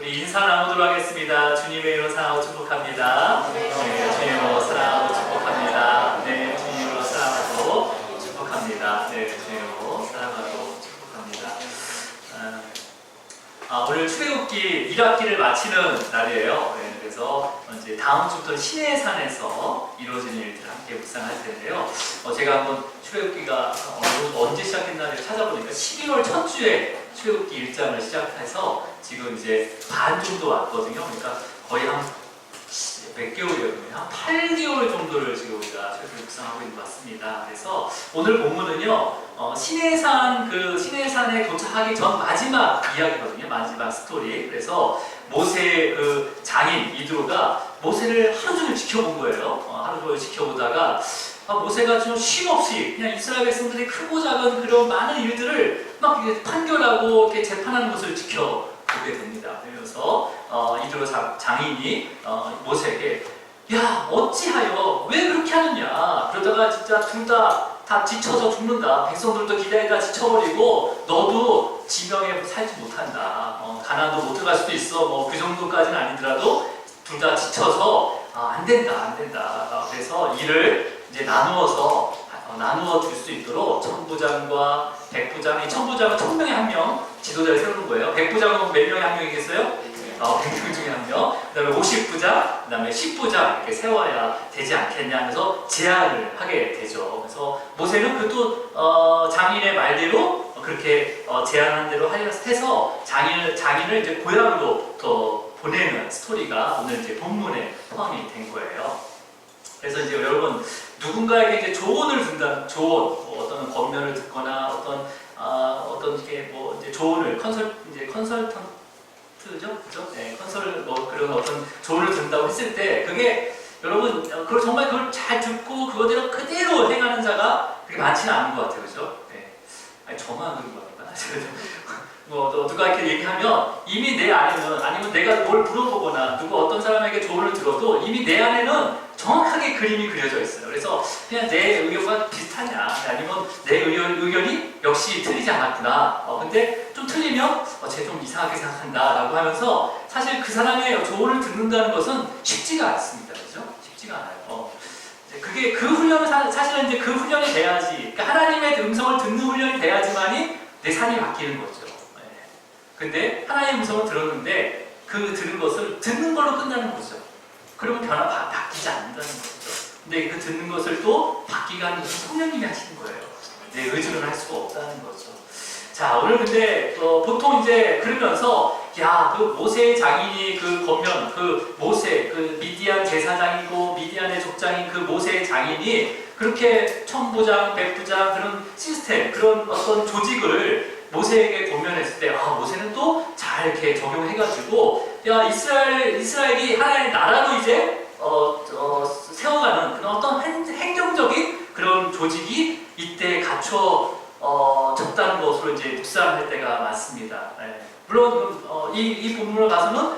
우리 인사 나누도록 하겠습니다. 주님의 이름으로 사랑하고 축복합니다. 네, 주님으로 사랑하고 축복합니다. 네, 주님으로 사랑하고 축복합니다. 네, 주님으로 사랑하고 축복합니다. 오늘 출애굽기 1학기를 마치는 날이에요. 네, 그래서 이제 다음 주부터 시내산에서 이루어지는 일들을 함께 묵상할 텐데요. 제가 한번 출애굽기가 언제 시작했나를 찾아보니까 12월 첫 주에 출애굽기 1장을 시작해서 지금 이제 반 정도 왔거든요. 그러니까 거의 한 몇 개월이에요? 한 8개월 정도를 지금 우리가 출애굽기 묵상하고 있는 것 같습니다. 그래서 오늘 본문은요, 시내산에 도착하기 전 마지막 이야기거든요. 마지막 스토리. 그래서 모세의 그 장인 이드로가 모세를 하루 종일 지켜본 거예요. 하루 종일 지켜보다가 모세가 좀 쉼없이 그냥 이스라엘 백성들이 크고 작은 그런 많은 일들을 막 판결하고 이렇게 재판하는 것을 지켜보게 됩니다. 그래서 이드로 장인이 모세에게 야, 어찌하여 왜 그렇게 하느냐, 그러다가 진짜 둘 다 지쳐서 죽는다, 백성들도 기다리다 지쳐버리고 너도 지명에 살지 못한다, 가나안도 못 들어갈 수도 있어, 그 정도까지는 아니더라도 둘 다 지쳐서 안 된다. 그래서 일을 이제 나누어 줄 수 있도록 천부장과 백부장, 이 천부장은 1000명에 1명 지도자를 세우는 거예요. 백부장은 몇 명에 1명이겠어요? 100명 중에 1명. 그 다음에 50부장, 그 다음에 10부장 이렇게 세워야 되지 않겠냐 하면서 제안을 하게 되죠. 그래서 모세는 그것도 장인의 말대로 그렇게 제안한 대로 해서 장인을 이제 고향으로 더 보내는 스토리가 오늘 이제 본문에 포함이 된 거예요. 그래서 이제 여러분, 누군가에게 이제 조언을 준다는 조언, 어떤 권면을 듣거나 어떤 이렇게 이제 조언을 컨설턴트죠, 그죠? 네, 그런 어떤 조언을 준다고 했을 때 그게 여러분, 정말 그걸 잘 듣고 그거대로 그대로 행하는 자가 그렇게 많지는 않은 것 같아요, 그죠? 네. 아니, 저만 그런 거 같나? 누가 이렇게 얘기하면 이미 내 안에는, 아니면 내가 뭘 물어보거나 어떤 사람에게 조언을 들어도 이미 내 안에는 정확하게 그림이 그려져 있어요. 그래서 그냥 내 의견과 비슷하냐, 아니면 내 의견이 역시 틀리지 않았구나, 근데 좀 틀리면 쟤 좀 이상하게 생각한다 라고 하면서 사실 그 사람의 조언을 듣는다는 것은 쉽지가 않습니다. 그죠? 쉽지가 않아요. 그게 그 훈련은 사실은 이제 그 훈련이 돼야지, 그러니까 하나님의 음성을 듣는 훈련이 돼야지만이 내 삶이 바뀌는 거죠. 근데 하나님의 음성을 들었는데 그 들은 것을 듣는 걸로 끝나는 거죠. 그러면 바뀌지 않는다는 거죠. 근데 그 듣는 것을 또 바뀌게 하는 것은 성령님이 하시는 거예요. 내 의지로는 할 수가 없다는 거죠. 자, 오늘 근데 보통 이제 그러면서 그 모세의 장인이 그 권면, 그 모세, 그 미디안 제사장이고 미디안의 족장인 그 모세의 장인이 그렇게 천부장, 백부장 그런 시스템, 그런 어떤 조직을 모세에게 권면했을 때 모세는 또 잘 이렇게 적용해가지고 이스라엘이 하나의 나라로 이제 세워가는 그런 어떤 행정적인 그런 조직이 이때 갖춰졌다는 것으로 이제 묵상할 때가 많습니다. 물론 이 본문을 봐서는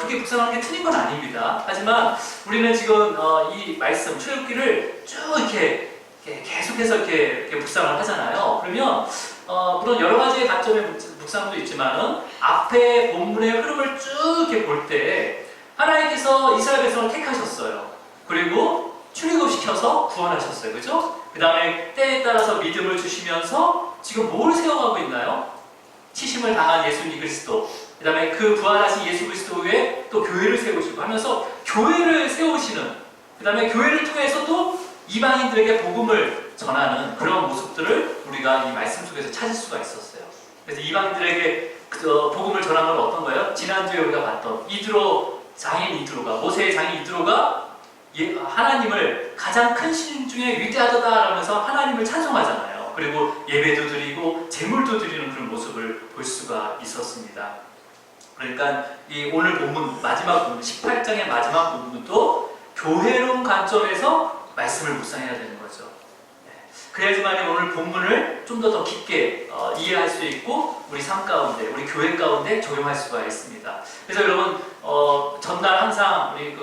그게 묵상하는 게 틀린 건 아닙니다. 하지만 우리는 지금 이 말씀 출애굽기를 쭉 이렇게 계속해서 이렇게 묵상을 하잖아요. 그러면 물론 여러 가지의 관점의 묵상도 있지만은 앞에 본문의 흐름을 쭉 이렇게 볼 때 하나님께서 이스라엘 백성을 택하셨어요. 그리고 출애굽시켜서 구원하셨어요. 그죠? 그 다음에 때에 따라서 믿음을 주시면서 지금 뭘 세워가고 있나요? 치심을 당한 예수님 그리스도, 그 다음에 그 부활하신 예수 그리스도 위에 또 교회를 세우시고 하면서 교회를 세우시는, 그 다음에 교회를 통해서도 이방인들에게 복음을 전하는 그런 모습들을 우리가 이 말씀 속에서 찾을 수가 있었어요. 그래서 이방인들에게 복음을 전한 건 어떤 거예요? 지난주에 우리가 봤던 장인 이드로가, 모세의 장인 이드로가 하나님을 가장 큰 신 중에 위대하다 라면서 하나님을 찬송하잖아요. 그리고 예배도 드리고 제물도 드리는 그런 모습을 볼 수가 있었습니다. 그러니까 이 오늘 본문, 마지막 본문, 18장의 마지막 본문도 교회론 관점에서 말씀을 묵상해야 되는 거죠. 그래야지만 오늘 본문을 좀 더 깊게 이해할 수 있고 우리 삶 가운데, 우리 교회 가운데 적용할 수가 있습니다. 그래서 여러분, 전날 항상 우리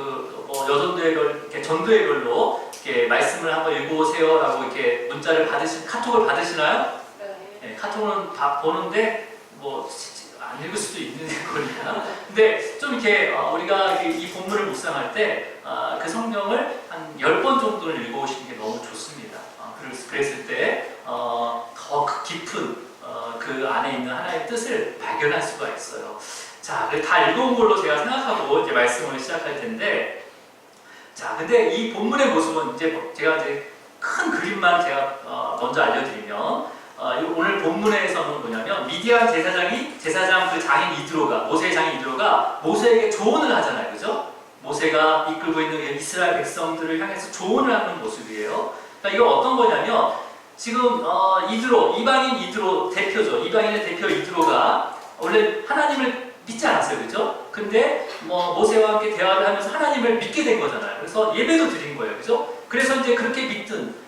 여전도회별, 전도회별로 이렇게 말씀을 한번 읽어보세요라고 이렇게 문자를 카톡을 받으시나요? 네. 카톡은 다 보는데 안 읽을 수도 있는 거니까. 근데 좀 이렇게 우리가 이 본문을 묵상할 때 그 성경을 한 10번 정도는 읽어오시는 게 너무 좋습니다. 그랬을 때 더 깊은 그 안에 있는 하나의 뜻을 발견할 수가 있어요. 자, 다 읽어온 걸로 제가 생각하고 이제 말씀을 시작할 텐데, 자, 근데 이 본문의 모습은 제가 큰 그림만 제가 먼저 알려드리면, 오늘 본문에서는 뭐냐면 미디안 제사장 그 장인 이드로가, 모세의 장인 이드로가 모세에게 조언을 하잖아요, 그죠? 모세가 이끌고 있는 이스라엘 백성들을 향해서 조언을 하는 모습이에요. 그러니까 이거 어떤 거냐면 지금 이방인 이드로 대표죠. 이방인의 대표 이드로가 원래 하나님을 믿지 않았어요, 그죠? 근데 모세와 함께 대화를 하면서 하나님을 믿게 된 거잖아요. 그래서 예배도 드린 거예요, 그죠? 그래서 이제 그렇게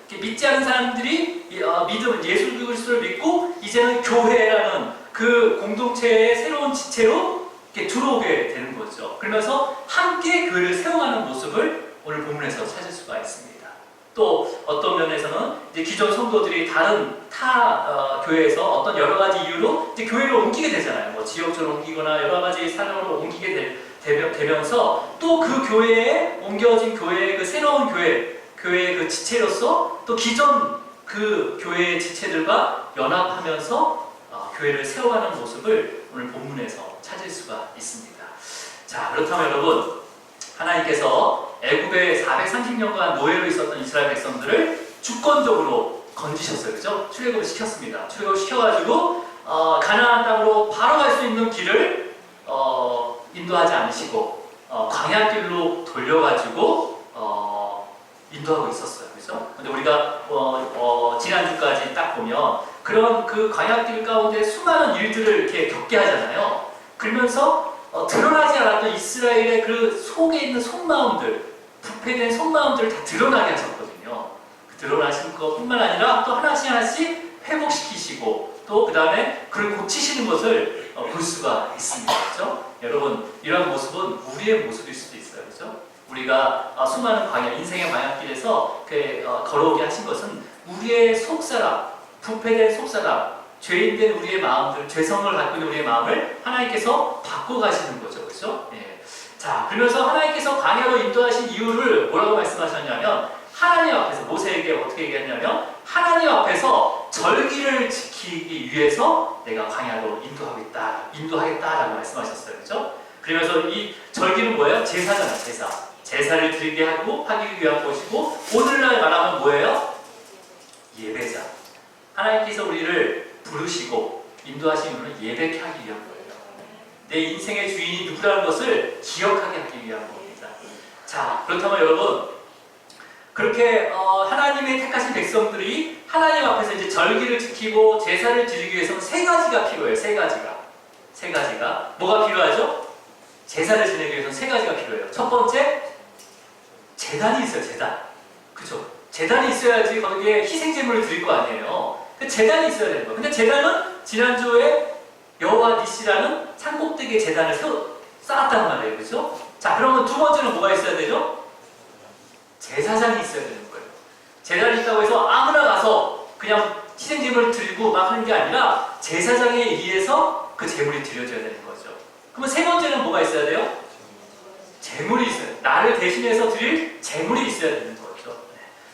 믿지 않은 사람들이 믿음은 예수 그리스도를 믿고 이제는 교회라는 그 공동체의 새로운 지체로 이렇게 들어오게 되는 거죠. 그러면서 함께 교회를 세워가는 모습을 오늘 본문에서 찾을 수가 있습니다. 또 어떤 면에서는 이제 기존 성도들이 다른 교회에서 어떤 여러 가지 이유로 이제 교회를 옮기게 되잖아요. 뭐 지역적으로 옮기거나 여러 가지 사정으로 옮기게 되면서 또 그 교회에 옮겨진 교회의 그 새로운 교회의 그 지체로서 또 기존 그 교회의 지체들과 연합하면서 교회를 세워가는 모습을 오늘 본문에서 찾을 수가 있습니다. 자, 그렇다면 여러분, 하나님께서 애굽에 430년간 노예로 있었던 이스라엘 백성들을 주권적으로 건지셨어요, 그죠? 출애굽을 시켰습니다. 출애굽을 시켜가지고 가나안 땅으로 바로 갈 수 있는 길을 인도하지 않으시고 광야길로 돌려가지고 인도하고 있었어요, 그죠? 근데 우리가 지난주까지 딱 보면 그런 그 광야길 가운데 수많은 일들을 이렇게 겪게 하잖아요. 그러면서 드러나지 않았던 이스라엘의 그 속에 있는 속마음들, 부패된 속마음들을 다 드러나게 하셨거든요. 그 드러나신 것뿐만 아니라 또 하나씩 회복시키시고 또 그 다음에 그걸 고치시는 것을 볼 수가 있습니다. 그렇죠? 여러분, 이런 모습은 우리의 모습일 수도 있어요. 그렇죠? 우리가 수많은 인생의 광야길에서 걸어오게 하신 것은 우리의 속사람, 부패된 속사람, 죄인된 우리의 마음들, 죄성을 갖고 있는 우리의 마음을 하나님께서 바꿔가시는 거죠. 그렇죠? 예. 자, 그러면서 하나님께서 광야로 인도하신 이유를 뭐라고 말씀하셨냐면 하나님 앞에서 모세에게 어떻게 얘기했냐면 하나님 앞에서 절기를 지키기 위해서 내가 광야로 인도하겠다라고 말씀하셨어요. 그렇죠? 그러면서 이 절기는 뭐예요? 제사잖아요. 제사를 드리게 하기 위한 것이고 오늘날 말하면 뭐예요? 예배자. 하나님께서 우리를 부르시고 인도하신 이유는 예배케 하기 위한 거예요. 내 인생의 주인이 누구라는 것을 기억하게 하기 위한 겁니다. 자, 그렇다면 여러분, 그렇게 하나님의 택하신 백성들이 하나님 앞에서 이제 절기를 지키고 제사를 드리기 위해서는 세 가지가 필요해요. 세 가지가 뭐가 필요하죠? 제사를 지내기 위해서는 세 가지가 필요해요. 첫 번째, 제단이 있어요. 제단. 그죠? 제단이 있어야지 거기에 희생제물을 드릴 거 아니에요. 제단이 있어야 되는 거예요. 근데 제단은 지난주에 여호와 니시라는 산꼭대기에 제단을 쌓았단 말이에요. 그죠? 자, 그러면 두 번째는 뭐가 있어야 되죠? 제사장이 있어야 되는 거예요. 제단이 있다고 해서 아무나 가서 그냥 희생제물을 드리고 막 하는 게 아니라 제사장에 의해서 그 제물이 드려져야 되는 거죠. 그러면 세 번째는 뭐가 있어야 돼요? 제물이 있어요. 나를 대신해서 드릴 제물이 있어야 되는 거죠.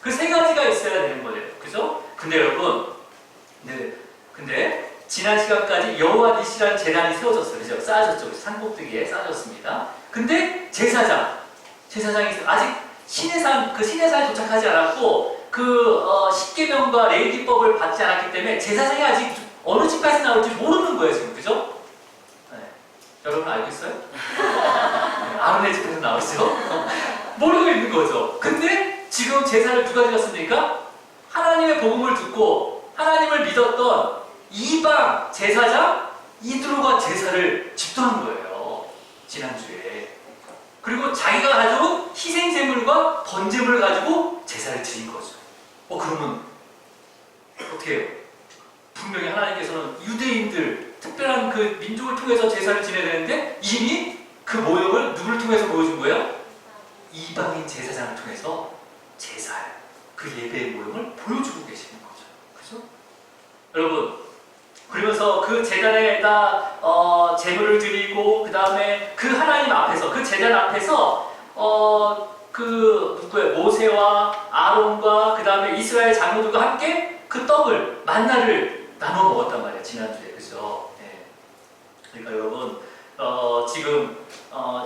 그 세 가지가 있어야 되는 거예요. 그죠? 근데 여러분, 근데 지난 시간까지 여호와 니시라는 제단이 세워졌어요. 그죠? 쌓아졌죠. 산꼭대기에 쌓아졌습니다. 근데 제사장이 아직 신의 산에 도착하지 않았고 십계명과 레위기법을 받지 않았기 때문에 제사장이 아직 어느 집까지 나올지 모르는 거예요, 지금. 그죠? 네. 여러분 알고 있어요? 네, 아론의 집에서 나오죠? 모르고 있는 거죠. 근데 지금 제사를 누가 지었습니까? 하나님의 복음을 듣고 하나님을 믿었던 이방 제사장 이드로가 제사를 집도한 거예요. 지난주에. 그리고 자기가 가져온 희생제물과 번제물을 가지고 제사를 드린 거죠. 그러면 어떻게 해요? 분명히 하나님께서는 유대인들, 특별한 그 민족을 통해서 제사를 지내야 되는데 이미 그 모형을 누구를 통해서 보여준 거예요? 이방인 제사장을 통해서 그 예배의 모형을 보여주고 계시는 거죠. 그죠? 여러분, 그러면서 그 제단에다 제물을 드리고 그 다음에 그 하나님 앞에서 그 제단 앞에서 그 누구예요? 모세와 아론과 그 다음에 이스라엘 장로들과 함께 그 떡을 만나를 나눠 먹었단 말이에요. 지난주에. 그죠? 네. 그러니까 여러분 지금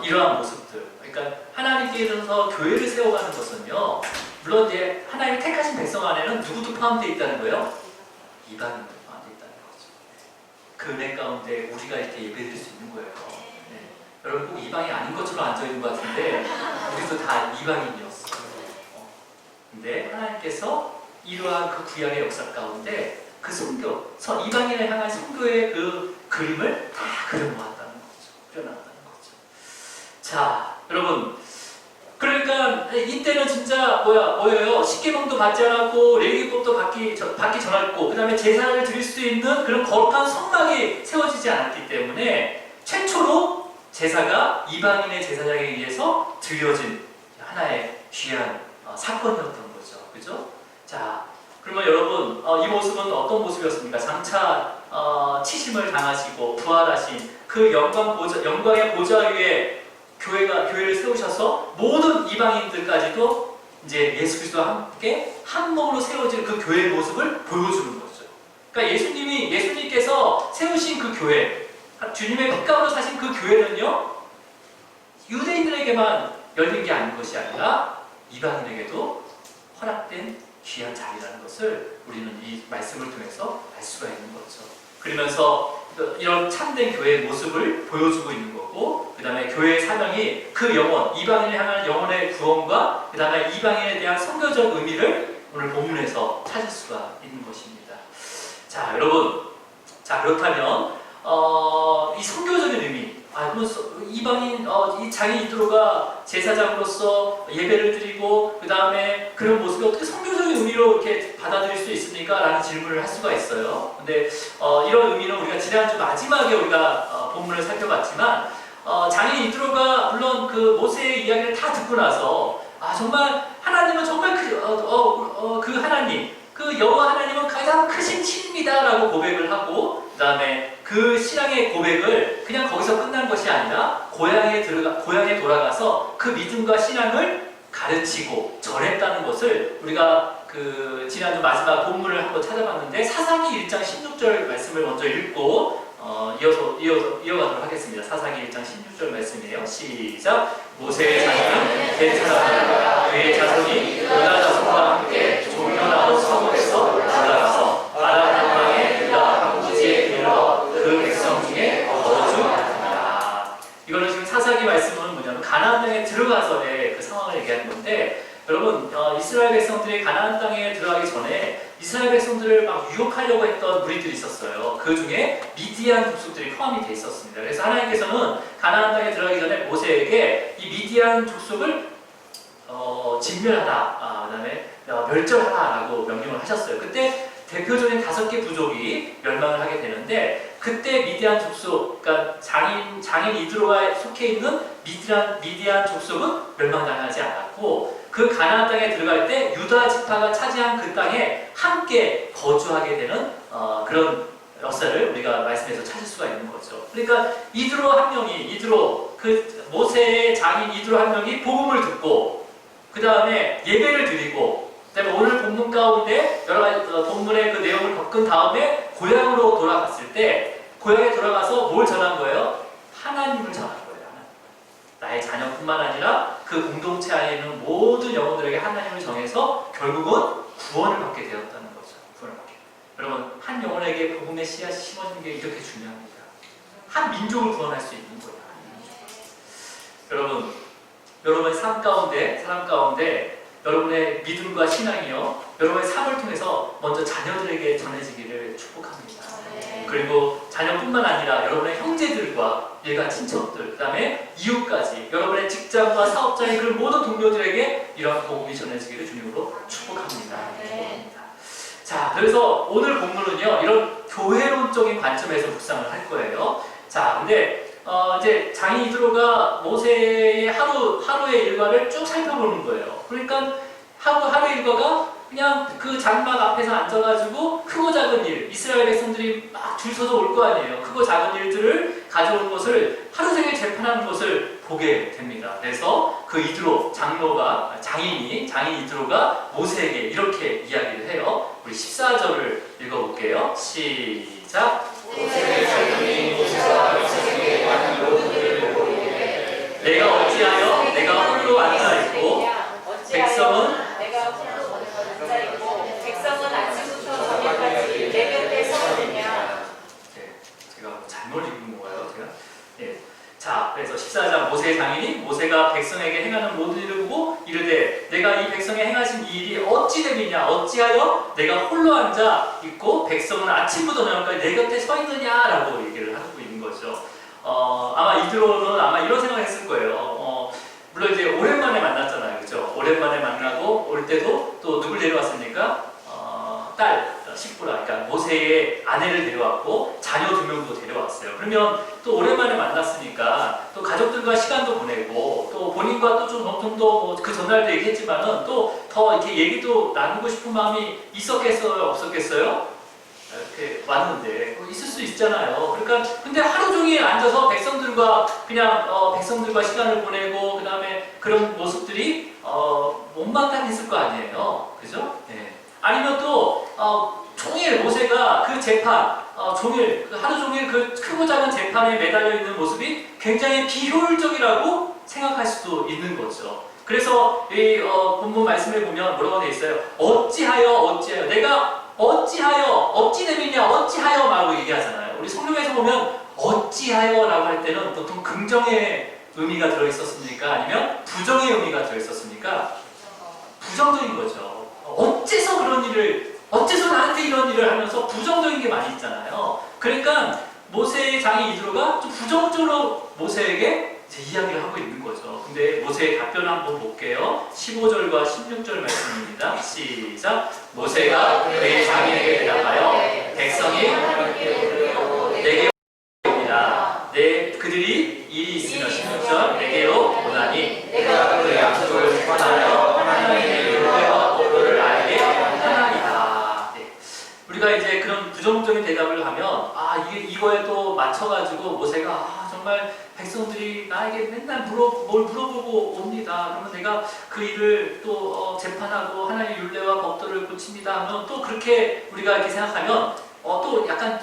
이러한 모습들, 그러니까 하나님께서 교회를 세워가는 것은요, 물론 이제 하나님이 택하신 백성 안에는 누구도 포함되어 있다는 거예요? 이방인도 포함되어 있다는 거죠. 그 은혜 가운데 우리가 이렇게 예배드릴 수 있는 거예요. 네. 여러분 꼭 이방이 아닌 것처럼 앉아있는 것 같은데 우리도 다 이방인이었어요. 근데 하나님께서 이러한 그 구약의 역사 가운데 그 선교, 이방인을 향한 선교의 그 그림을 다 그려놓았다는 거죠. 그려놨다는 거죠. 자, 여러분, 그러니까 이때는 진짜 뭐예요? 십계명도 받지 않았고 레위기법도 받기 전했고, 그 다음에 제사를 드릴 수 있는 그런 거룩한 성막이 세워지지 않았기 때문에 최초로 제사가 이방인의 제사장에 의해서 드려진 하나의 귀한 사건이었던 거죠. 그죠? 자, 그러면 여러분, 이 모습은 어떤 모습이었습니까? 장차 치심을 당하시고 부활하신 그 영광의 보좌 위에 교회를 세우셔서 모든 이방인들까지도 이제 예수 그리스도와 함께 한 몸으로 세워질 그 교회의 모습을 보여주는 거죠. 그러니까 예수님께서 세우신 그 교회, 주님의 피값으로 사신 그 교회는요, 유대인들에게만 열린 게 아닌 것이 아니라 이방인에게도 허락된 귀한 자리라는 것을 우리는 이 말씀을 통해서 알 수가 있는 거죠. 그러면서 이런 참된 교회의 모습을 보여주고 있는 거고, 그 다음에 교회의 사명이 그 영혼, 이방인을 향한 영혼의 구원과 그 다음에 이방인에 대한 선교적 의미를 오늘 본문에서 찾을 수가 있는 것입니다. 자, 여러분, 자, 그렇다면 이 선교적인 의미, 그러면 이방인, 이 장인 이드로가 제사장으로서 예배를 드리고 그 다음에 그런 모습이 어떻게 선교적인 의미로 이렇게 받아들일 수 있습니까? 라는 질문을 할 수가 있어요. 근데 이런 의미는 우리가 지난주 마지막에 우리가 본문을 살펴봤지만, 장인 이드로가 물론 그 모세의 이야기를 다 듣고 나서 정말 하나님은 정말 그 하나님, 그 여호와 하나님은 가장 크신 신입니다 라고 고백을 하고, 그 다음에 그 신앙의 고백을 그냥 거기서 끝난 것이 아니라 고향에 돌아가서 그 믿음과 신앙을 가르치고 전했다는 것을 우리가 그 지난주 마지막 본문을 한번 찾아봤는데, 사사기 1장 16절 말씀을 먼저 읽고 이어가도록 하겠습니다. 사사기 1장 16절 말씀이에요. 시작. 모세의 자손은 겟사람과 그의 자손이 유다 자손과 함께 종려나무 성읍에서 올라가서 아람 방방의 유다 방부지에 이르러 그 백성 중에 거주하니라. 이거는 지금 사사기 말씀은 뭐냐면 가나안 땅에 들어가서의 그 상황을 얘기하는 건데, 여러분, 이스라엘 백성들이 가나안 땅에 들어가기 전에 이스라엘 백성들을 막 유혹하려고 했던 무리들이 있었어요. 그 중에 미디안 족속들이 포함이 되어 있었습니다. 그래서 하나님께서는 가나안 땅에 들어가기 전에 모세에게 이 미디안 족속을 진멸하라, 그 다음에 멸절하라라고 명령을 하셨어요. 그때 대표적인 5개 부족이 멸망을 하게 되는데, 그때 미디안 족속, 그러니까 장인 이드로가 속해 있는 미디안 족속은 멸망당하지 않았고, 그 가나안 땅에 들어갈 때 유다 지파가 차지한 그 땅에 함께 거주하게 되는 그런 역사를 우리가 말씀에서 찾을 수가 있는 거죠. 그러니까 그 모세의 장인 이드로 한 명이 복음을 듣고, 그 다음에 예배를 드리고, 그다음에 오늘 본문 가운데 여러 가지 본문의 그 내용을 겪은 다음에 고향으로 돌아갔을 때, 고향에 돌아가서 뭘 전한 거예요? 하나님을 전한 거예요. 나의 자녀뿐만 아니라 그 공동체 안에 있는 모든 영혼들에게 하나님을 정해서 결국은 구원을 받게 되었다는 거죠. 구원을 받게. 여러분, 한 영혼에게 복음의 씨앗이 심어지는 게 이렇게 중요합니다. 한 민족을 구원할 수 있는 거예요. 여러분, 여러분의 삶 가운데, 사람 가운데 여러분의 믿음과 신앙이요, 여러분의 삶을 통해서 먼저 자녀들에게 전해지기를 축복합니다. 그리고 자녀뿐만 아니라 여러분의 형제들과 일가 친척들, 그 다음에 이웃까지, 여러분의 직장과 사업장의 그 모든 동료들에게 이런 복음이 전해지기를 주님으로 축복합니다. 축복합니다. 자, 그래서 오늘 본문은요, 이런 교회론적인 관점에서 묵상을 할 거예요. 자, 근데 이제 장인 이드로가 모세의 하루의 일과를 쭉 살펴보는 거예요. 그러니까 하루의 일과가 그냥 그 장막 앞에서 앉아가지고 크고 작은 일, 이스라엘 백성들이 막 줄 서서 올 거 아니에요. 크고 작은 일들을 가져온 것을 하루 종일 재판하는 것을 보게 됩니다. 그래서 그 이드로 장로가 장인 이드로가 모세에게 이렇게 이야기를 해요. 우리 14절을 읽어볼게요. 시작. 내가 어찌하여 내가 홀로 앉아 있고 백성은 아침부터 저녁까지 내 곁에 서느냐. 제가 잘못 읽은 건가요? 제가? 예. 자, 그래서 14장 모세의 장인이 모세가 백성에게 행하는 모든 일을 보고 이르되 내가 이 백성에 행하신 이 일이 어찌 됨이냐 어찌하여 내가 홀로 앉아 있고 백성은 아침부터 저녁까지 내 곁에 서 있느냐라고 얘기를 하고 있는 거죠. 아마 이드로는 아마 이런 생각을 했을 거예요. 물론 이제 오랜만에 만났잖아요. 그죠? 오랜만에 만나고 올 때도 또 누굴 데려왔습니까? 딸, 식구라, 그러니까 모세의 아내를 데려왔고 자녀 2명도 데려왔어요. 그러면 또 오랜만에 만났으니까 또 가족들과 시간도 보내고 또 본인과 또 좀 더 그 전날도 얘기했지만은 또 더 이렇게 얘기도 나누고 싶은 마음이 있었겠어요? 없었겠어요? 이렇게 왔는데 있을 수 있잖아요. 그러니까 근데 하루 종일 앉아서 백성들과 그냥 백성들과 시간을 보내고 그 다음에 그런 모습들이 못마땅했을 거 아니에요. 그죠? 네. 아니면 또 종일 모세가 그 재판 종일 하루 종일 그 크고 작은 재판에 매달려 있는 모습이 굉장히 비효율적이라고 생각할 수도 있는 거죠. 그래서 이 본문 말씀에 보면 뭐라고 되어 있어요? 어찌하여 내가 어찌하여 어찌 됨이냐 어찌하여 라고 얘기하잖아요. 우리 성경에서 보면 어찌하여 라고 할 때는 보통 긍정의 의미가 들어있었습니까? 아니면 부정의 의미가 들어있었습니까? 부정적인 거죠. 어째서 나한테 이런 일을 하면서 부정적인 게 많이 있잖아요. 그러니까 모세의 장인 이드로가 좀 부정적으로 모세에게 이제 이야기를 하고 있는 거죠. 근데 모세의 답변을 한번 볼게요. 15절과 16절 말씀입니다. 시작. 모세가 그의 장인에게 대답하여 백성이 내게 옵니다. 그들이 일이 있으면 16절 내게로 오나니 내가 그 약속을 선하여 하나님의 율례와 법도를 알게 하나이다. 우리가 이제 그런 부정적인 대답을 하면 이거에 또 맞춰가지고 모세가 정말 백성들이 나에게 맨날 뭘 물어보고 옵니다. 그러면 내가 그 일을 또 재판하고 하나님의 율례와 법도를 고칩니다 하면 또 그렇게 우리가 이렇게 생각하면 또 약간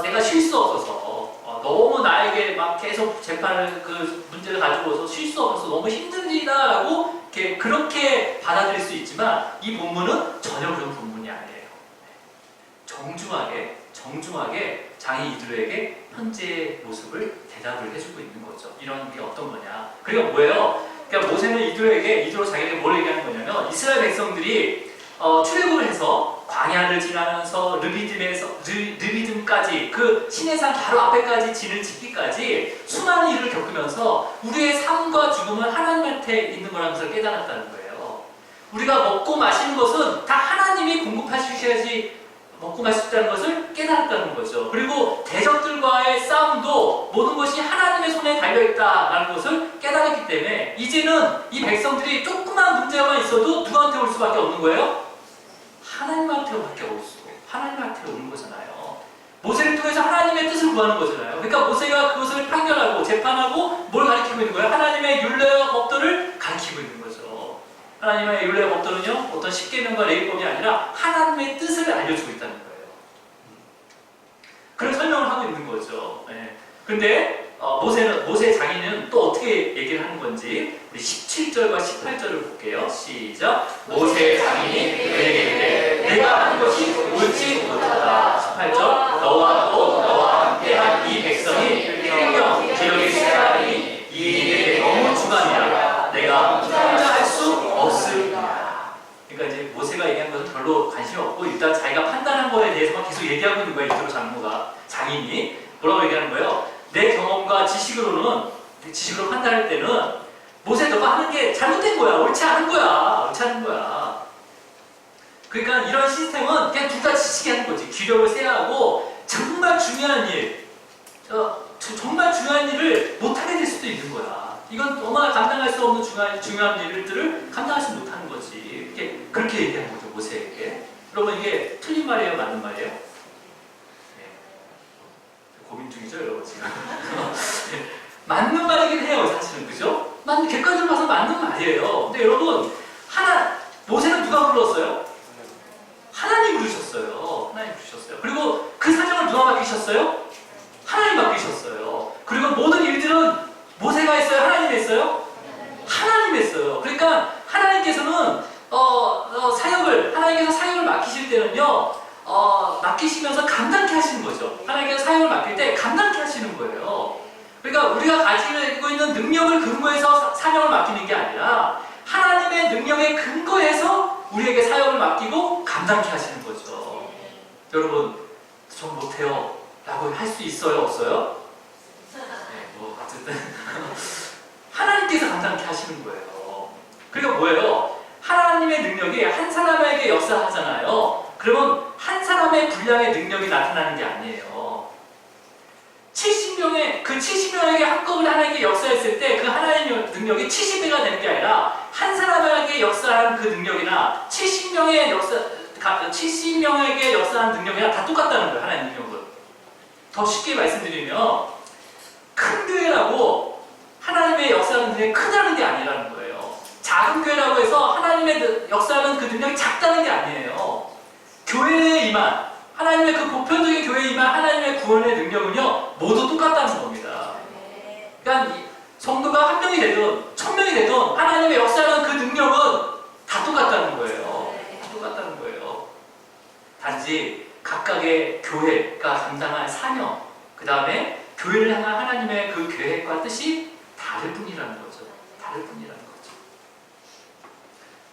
내가 쉴 수 없어서 너무 나에게 막 계속 재판을 그 문제를 가지고서 쉴 수 없어서 너무 힘듭니다라고 그렇게 받아들일 수 있지만 이 본문은 전혀 그런 본문이 아니에요. 정중하게 장인 이드로에게 현재의 모습을 대답을 해주고 있는 거죠. 이런 게 어떤 거냐? 그러니까 뭐예요? 그러니까 모세는 이드로 자기에게 뭘 얘기하는 거냐면 이스라엘 백성들이 출애굽을 해서 광야를 지나면서 르비딤까지 그 시내산 바로 앞에까지 진을 짓기까지 수많은 일을 겪으면서 우리의 삶과 죽음은 하나님한테 있는 거라는 것을 깨달았다는 거예요. 우리가 먹고 마시는 것은 다 하나님이 공급하셔야지 먹고 마실 수 있다는 것을 깨달았다는 거죠. 그리고 대적들과의 싸움도 모든 것이 하나님의 손에 달려있다는 것을 깨달았기 때문에 이제는 이 백성들이 조그만 문제가 있어도 누구한테 올 수밖에 없는 거예요? 하나님한테 오는 거잖아요. 모세를 통해서 하나님의 뜻을 구하는 거잖아요. 그러니까 모세가 그것을 판결하고 재판하고 뭘 가르치고 있는 거예요? 하나님의 율례와 법도를 가르치고 있는 거죠. 하나님의 율례와 법도는요, 어떤 십계명과 레위법이 아니라 하나님의 뜻을 알려주고 있다는 거예요. 그런 설명을 하고 있는 거죠. 근데 모세의 장인은 또 어떻게 얘기를 하는 건지 우리 17절과 18절을 볼게요. 시작. 모세의 장인이 그에게 이르되 내가 한 것이 옳지 못하다. 18절. 너와 함께한 이 백성이 행령 기록의 시간이 이 일에 너무 중하니라. 내가 혼자 할 수 없으리라. 그러니까 이제 모세가 얘기한 것은 별로 관심이 없고 일단 자기가 판단한 거에 대해서만 계속 얘기하고 있는 거예요. 이대로 장인이 뭐라고 얘기하는 거예요? 내 경험과 지식으로 판단할 때는 모세 너가 하는 게 잘못된 거야. 옳지 않은 거야. 그러니까 이런 시스템은 그냥 둘 다 지치게 하는 거지. 기력을 세야 하고 정말 중요한 일을 못하게 될 수도 있는 거야. 이건 너무나 감당할 수 없는 중요한 일들을 감당하지 못하는 거지. 그렇게 얘기하는 거죠, 모세에게. 여러분, 이게 틀린 말이에요, 맞는 말이에요? 네. 고민 중이죠, 여러분, 지금. 맞는 말이긴 해요, 사실은. 그죠? 객관적으로 봐서 맞는 말이에요. 근데 여러분, 모세는 누가 불렀어요? 하나님 부르셨어요. 하나님 부르셨어요. 그리고 그 사정을 누가 맡기셨어요? 하나님 맡기셨어요. 그리고 모든 일들은 모세가 했어요? 하나님 했어요? 하나님 했어요. 그러니까 하나님께서는 하나님께서 사역을 맡기실 때는요, 맡기시면서 감당케 하시는 거죠. 하나님께서 사역을 맡길 때 감당케 하시는 거예요. 그러니까 우리가 가지고 있는 능력을 근거해서 사역을 맡기는 게 아니라 하나님의 능력에 근거해서 우리에게 사역을 맡기고 감당케 하시는 거죠. 여러분, 전 못해요 라고 할 수 있어요? 없어요? 네, 뭐 어쨌든 하나님께서 감당케 하시는 거예요. 그러니까 뭐예요? 하나님의 능력이 한 사람에게 역사하잖아요. 그러면 한 사람의 분량의 능력이 나타나는 게 아니에요. 70명에게 한꺼번에 하나님께 역사했을 때 그 하나님의 능력이 70배가 되는 게 아니라 한 사람에게 역사한 그 능력이나 70명에게 역사한 능력이나 다 똑같다는 거예요. 하나님의 능력은. 더 쉽게 말씀드리면 큰 교회라고 하나님의 역사하는 능력이 크다는 게 아니라는 거예요. 작은 교회라고 해서 하나님의 역사하는 그 능력이 작다는 게 아니에요. 교회에 임한 하나님의 그 보편적인 교회에 임한 하나님의 구원의 능력은요 모두 똑같다는 겁니다. 그러니까 성도가 한 명이 되든 1000명이 되든 하나님의 역사하는 그 능력은 다 똑같다는 거예요. 다 똑같다는 거예요. 단지 각각의 교회가 감당할 사명, 그 다음에 교회를 향한 하나님의 그 계획과 뜻이 다를 뿐이라는 거죠. 다를 뿐이라는 거죠.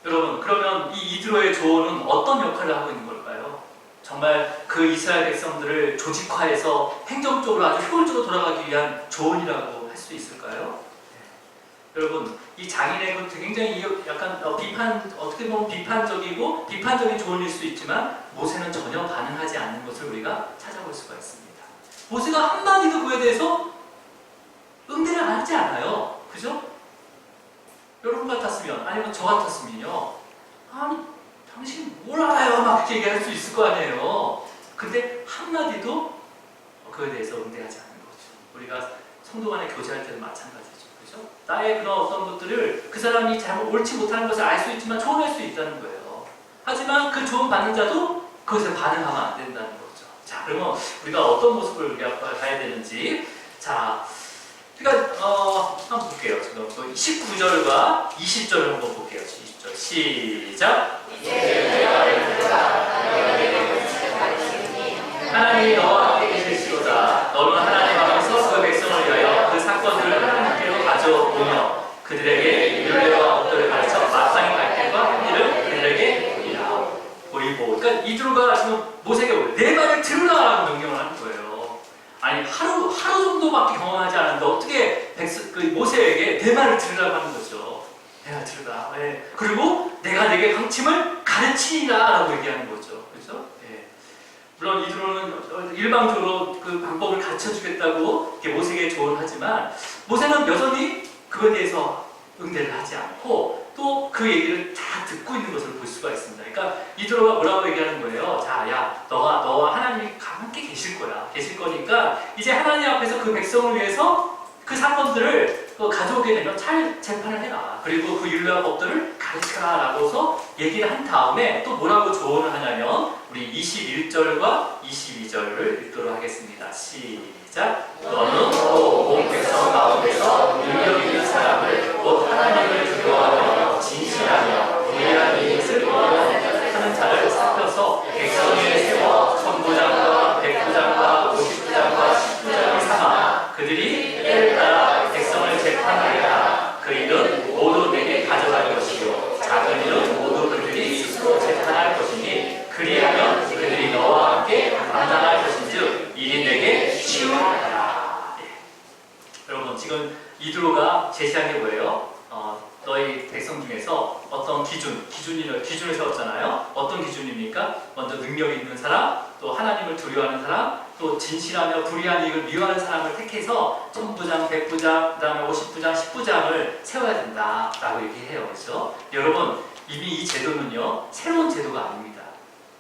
여러분, 그러면 이 이드로의 조언은 어떤 역할을 하고 있는 걸까요? 정말 그 이스라엘 백성들을 조직화해서 행정적으로 아주 효율적으로 돌아가기 위한 조언이라고 할 수 있을까요? 네. 여러분, 이 장인의 그 굉장히 약간 어떻게 보면 비판적인 조언일 수 있지만 모세는 전혀 반응하지 않는 것을 우리가 찾아볼 수가 있습니다. 모세가 한마디도 그에 대해서 응대를 하지 않아요. 그죠? 여러분 같았으면, 아니면 저 같았으면요, 아니 당신 뭘 알아요? 막 그렇게 얘기할 수 있을 거 아니에요. 근데 한마디도 그에 대해서 응대하지 않는 거죠. 우리가 성도 간에 교제할 때도 마찬가지죠. 그죠? 나의 그런 어떤 것들을 그 사람이 잘못 옳지 못하는 것을 알 수 있지만 조언할 수 있다는 거예요. 하지만 그 조언 받는 자도 그것에 반응하면 안 된다는 거죠. 자, 그러면 우리가 어떤 모습을 우리가 가야 되는지, 자, 그러니까 한번 볼게요. 지금 19절과 20절을 한번 볼게요. 20절 시작. 하나님이 너와 함께 계실지로다. 너는 하나님 앞에서 그 백성을 위하여 그 사건들을 하나님께로 가져오며 그들에게 율례와 법도를 가르쳐 마땅히 갈 길과 한 일을 그들에게 보이라. 보이고, 그러니까 이드로가 지금 모세에게 내 말을 들으라라고 명령을 하는 거예요. 아니 하루 정도밖에 경험하지 않았는데 어떻게 모세에게 내 말을 들으라고 하는 거죠. 내 말 들으라. 네. 그리고 내가 내게 방침을 가르치리라라고 얘기하는 거죠. 그렇죠? 네. 물론 이드로는 일방적으로 그 방법을 가르쳐주겠다고 모세에게 조언하지만 모세는 여전히 그거에 대해서 응대를 하지 않고 또 그 얘기를 다 듣고 있는 것을 볼 수가 있습니다. 그러니까 이드로가 뭐라고 얘기하는 거예요? 자, 야, 너와 하나님이 함께 계실 거니까 이제 하나님 앞에서 그 백성을 위해서 그 사건들을 가져오게 되면 잘 재판을 해라. 그리고 그 율례와 법들을 가르쳐라 라고서 얘기를 한 다음에 또 뭐라고 조언을 하냐면 우리 21절과 22절을 읽도록 하겠습니다. 시작. 너는 또 온 백성 가운데서 능력 있는 사람을 곧 하나님을 두려워하며 진실하며 의리한 이익을 하는 자를 살펴서 백성에 세워 천부장과 백부장과 50부장과 10부장을 삼아 그들이 때를 따라 백성을 재판하리라. 그 일은 모두 내게 가져갈 것이요 작은 일은 모두 그들이 스스로 재판할 것이니 그리하면 그들이 너와 함께 감당할 것인즉 일이 내게 쉬우리라. 여러분, 지금 이드로가 제시한 게 뭐예요? 너희 백성 중에서 어떤 기준을 세웠잖아요. 어떤 기준입니까? 먼저 능력 있는 사람, 또 하나님을 두려워하는 사람, 또 진실하며 불의한 이익을 미워하는 사람을 택해서 천부장, 백부장, 그 다음에 50부장, 10부장을 세워야 된다라고 얘기해요. 그렇죠? 여러분, 이미 이 제도는요, 새로운 제도가 아닙니다.